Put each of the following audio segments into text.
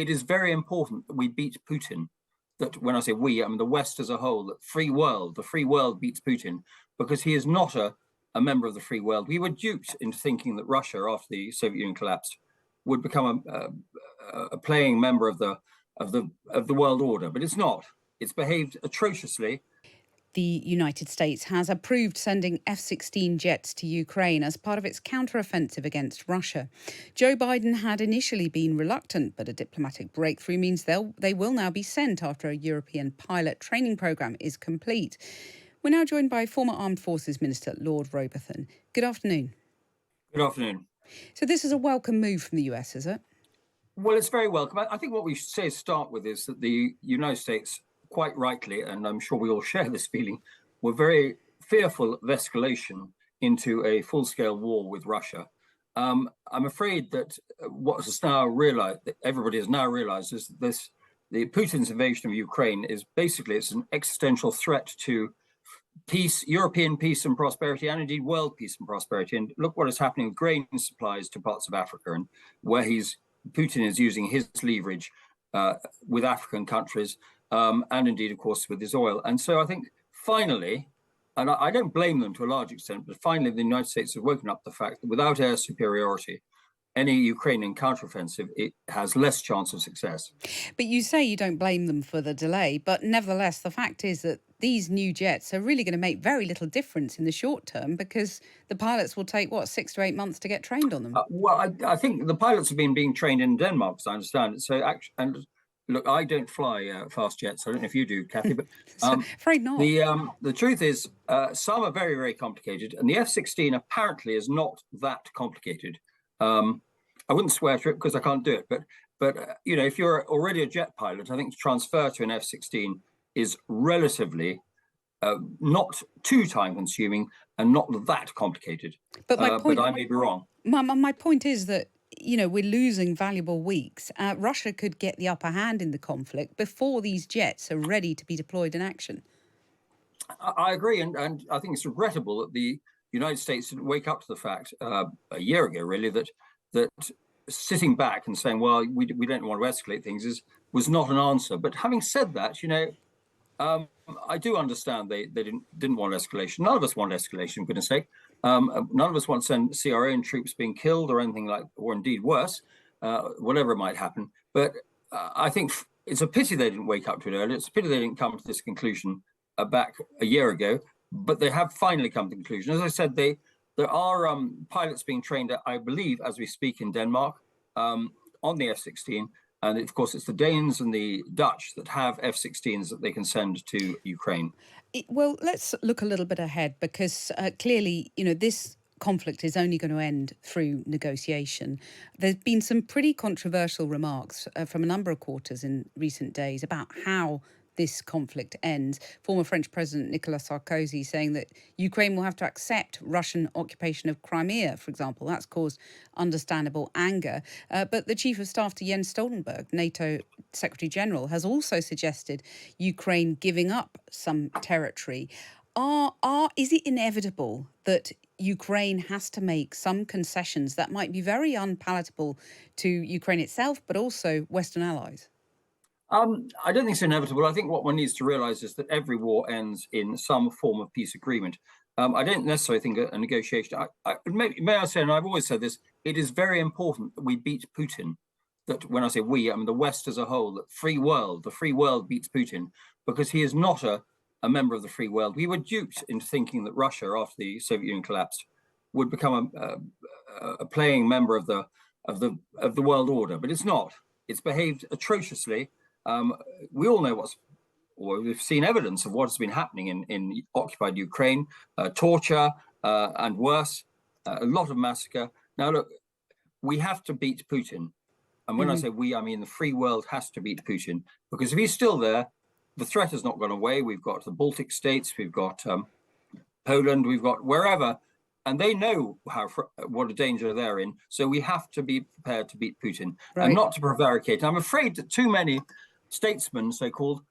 it is very important that we beat Putin. That when I say we, I mean the West as a whole, the free world beats Putin, because he is not a member of the free world. We were duped into thinking that Russia, after the Soviet Union collapsed, would become a playing member of the world order, but it's not. It's behaved atrociously. The United States has approved sending F-16 jets to Ukraine as part of its counter-offensive against Russia. Joe Biden had initially been reluctant, but a diplomatic breakthrough means they will now be sent after a European pilot training programme is complete. We're now joined by former Armed Forces Minister Lord Robathan. Good afternoon. Good afternoon. So this is a welcome move from the US, is it? Well, it's very welcome. I think what we should say to start with is that the United States, quite rightly, and I'm sure we all share this feeling, were very fearful of escalation into a full-scale war with Russia. I'm afraid that what is now realized, that everybody has now realized, is that the Putin's invasion of Ukraine is basically, it's an existential threat to peace, European peace and prosperity, and indeed world peace and prosperity. And look what is happening with grain supplies to parts of Africa, and where Putin is using his leverage with African countries, and indeed, of course, with his oil. And so I think finally, and I don't blame them to a large extent, but finally the United States have woken up the fact that without air superiority, any Ukrainian counteroffensive, it has less chance of success. But you say you don't blame them for the delay, but nevertheless, the fact is that these new jets are really going to make very little difference in the short term, because the pilots will take, 6 to 8 months to get trained on them? Well, I think the pilots have been being trained in Denmark, as I understand it. So, and look, I don't fly fast jets. I don't know if you do, Kathy, but afraid not. The truth is, some are very, very complicated, and the F-16 apparently is not that complicated. I wouldn't swear to it because I can't do it, but you know, if you're already a jet pilot, I think to transfer to an F-16 is relatively not too time-consuming and not that complicated. But I may be wrong. My point is that, you know, we're losing valuable weeks. Russia could get the upper hand in the conflict before these jets are ready to be deployed in action. I agree, and I think it's regrettable that the United States didn't wake up to the fact a year ago, really, that sitting back and saying, well, we don't want to escalate things was not an answer. But having said that, you know, I do understand they didn't want escalation. None of us want escalation, for goodness sake. None of us want to see our own troops being killed or anything like, or indeed worse, whatever might happen. But I think it's a pity they didn't wake up to it earlier. It's a pity they didn't come to this conclusion back a year ago, but they have finally come to the conclusion. As I said, there are pilots being trained, I believe, as we speak in Denmark, on the F-16. And of course, it's the Danes and the Dutch that have F-16s that they can send to Ukraine. Well, let's look a little bit ahead, because clearly, you know, this conflict is only going to end through negotiation. There's been some pretty controversial remarks from a number of quarters in recent days about how this conflict ends. Former French President Nicolas Sarkozy saying that Ukraine will have to accept Russian occupation of Crimea, for example. That's caused understandable anger. But the Chief of Staff to Jens Stoltenberg, NATO Secretary General, has also suggested Ukraine giving up some territory. Is it inevitable that Ukraine has to make some concessions that might be very unpalatable to Ukraine itself, but also Western allies? I don't think it's inevitable. I think what one needs to realize is that every war ends in some form of peace agreement. I don't necessarily think a negotiation. May I say, and I've always said this, it is very important that we beat Putin. That when I say we, I mean the West as a whole, the free world beats Putin, because he is not a member of the free world. We were duped into thinking that Russia, after the Soviet Union collapsed, would become a playing member of the world order, but it's not. It's behaved atrociously. We all know we've seen evidence of what has been happening in occupied Ukraine, torture and worse, a lot of massacre. Now, look, we have to beat Putin. And when I say we, I mean the free world has to beat Putin, because if he's still there, the threat has not gone away. We've got the Baltic states, we've got Poland, we've got wherever, and they know what a danger they're in. So we have to be prepared to beat Putin, and not to prevaricate. I'm afraid that too many statesmen, so-called,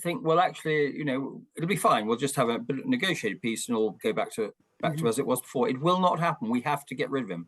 think, well, actually, you know, it'll be fine. We'll just have a negotiated peace and it'll go back to as it was before. It will not happen. We have to get rid of him.